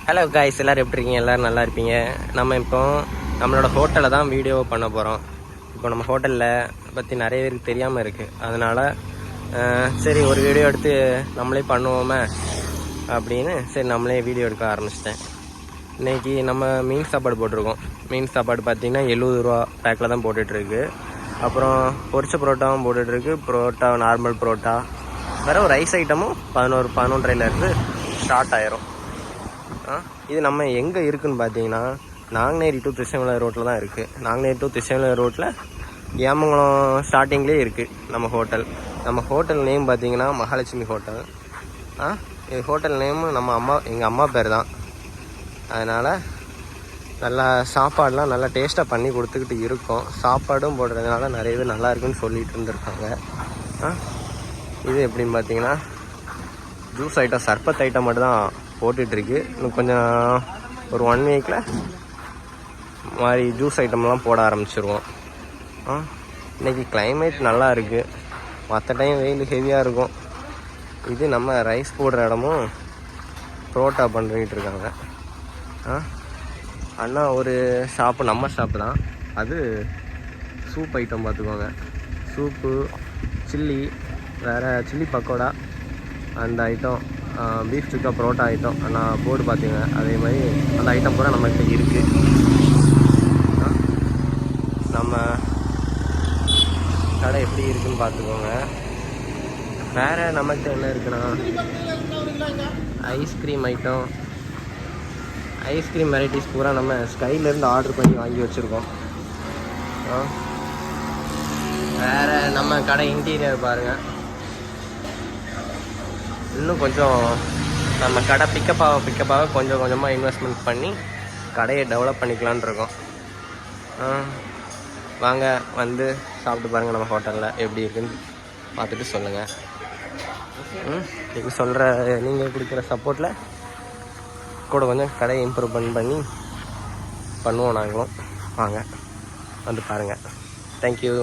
Hello guys, எல்லோரும் எப்படி இருக்கீங்க? எல்லோரும் நல்லா இருப்பீங்க. நம்ம இப்போ நம்மளோட ஹோட்டலில் தான் வீடியோ பண்ண போகிறோம். இப்போ நம்ம ஹோட்டலில் பற்றி நிறைய பேருக்கு தெரியாமல் இருக்குது. அதனால் சரி ஒரு வீடியோ எடுத்து நம்மளே பண்ணுவோமே அப்படின்னு சரி நம்மளே வீடியோ எடுக்க ஆரம்பிச்சிட்டேன். இன்றைக்கி நம்ம மீன் சாப்பாடு போட்டிருக்கோம். மீன் சாப்பாடு பார்த்திங்கன்னா 70 ரூபா பேக்கில் தான் போட்டுட்ருக்கு. அப்புறம் பொரிச்ச புரோட்டாவும் போட்டுட்ருக்கு. புரோட்டா நார்மல் புரோட்டா வேறு ஒரு ரைஸ் ஐட்டமும் 11:30 ஸ்டார்ட் ஆயிரும். இது நம்ம எங்கே இருக்குதுன்னு பார்த்தீங்கன்னா நாங்குநேரி டு திசைமலை ரோட்டில் தான் இருக்குது. நாங்குநேரி டு திசைமலை ரோட்டில் ஏமங்குளம் ஸ்டார்டிங்லேயே இருக்குது நம்ம ஹோட்டல். நம்ம ஹோட்டல் நேம் பார்த்தீங்கன்னா மகாலட்சுமி ஹோட்டல். இது ஹோட்டல் நேமு எங்கள் அம்மா பேர் தான். அதனால் நல்லா சாப்பாடெலாம் நல்லா டேஸ்ட்டாக பண்ணி கொடுத்துக்கிட்டு இருக்கோம். சாப்பாடும் போடுறதுனால நிறைய பேர் நல்லா இருக்குன்னு சொல்லிகிட்டு இருந்திருக்காங்க. இது எப்படின்னு பார்த்தீங்கன்னா ஜூஸ் ஐட்டம், சர்பத் ஐட்டம் மட்டும் தான் போட்டுட்ருக்கு. இன்னும் கொஞ்சம் ஒரு 1 வீக்கில் மாதிரி ஜூஸ் ஐட்டம்லாம் போட ஆரம்பிச்சிருவோம். இன்றைக்கி கிளைமேட் நல்லா இருக்குது. மற்ற டைம் வெயில் ஹெவியாக இருக்கும். இது நம்ம ரைஸ் போடுற இடமும் புரோட்டா பண்ணிக்கிட்டு இருக்காங்க. அண்ணா ஒரு ஷாப்பு, நம்ம ஷாப்பு தான் அது. சூப் ஐட்டம் பார்த்துக்கோங்க. சூப்பு, சில்லி, வேறு சில்லி பக்கோடா, அந்த ஐட்டம், பீஃப் சுக்கா, புரோட்டா ஐட்டம் நான் போர்டு பார்த்துங்க. அதே மாதிரி அந்த ஐட்டம் பூரா நம்மகிட்ட இருக்குது. நம்ம கடை எப்படி இருக்குதுன்னு பார்த்துக்கோங்க. வேறு நம்மகிட்ட என்ன இருக்குன்னா ஐஸ்கிரீம் ஐட்டம், ஐஸ்கிரீம் வெரைட்டிஸ் பூரா நம்ம ஸ்கைலேருந்து ஆர்டர் பண்ணி வாங்கி வச்சுருக்கோம். வேறு நம்ம கடை இன்டீரியர் பாருங்கள். இன்னும் கொஞ்சம் நம்ம கடை பிக்கப்பாக கொஞ்சம் கொஞ்சமாக இன்வெஸ்ட்மெண்ட் பண்ணி கடையை டெவலப் பண்ணிக்கலான் இருக்கோம். வாங்க வந்து சாப்பிட்டு பாருங்கள். நம்ம ஹோட்டலில் எப்படி இருக்குன்னு பார்த்துட்டு சொல்லுங்கள். நீங்கள் கொடுக்குற சப்போர்ட்டில் கூட கொஞ்சம் கடையை இம்ப்ரூவ்மெண்ட் பண்ணி பண்ணுவோம் நாங்களும். வாங்க வந்து பாருங்கள். தேங்க்யூ.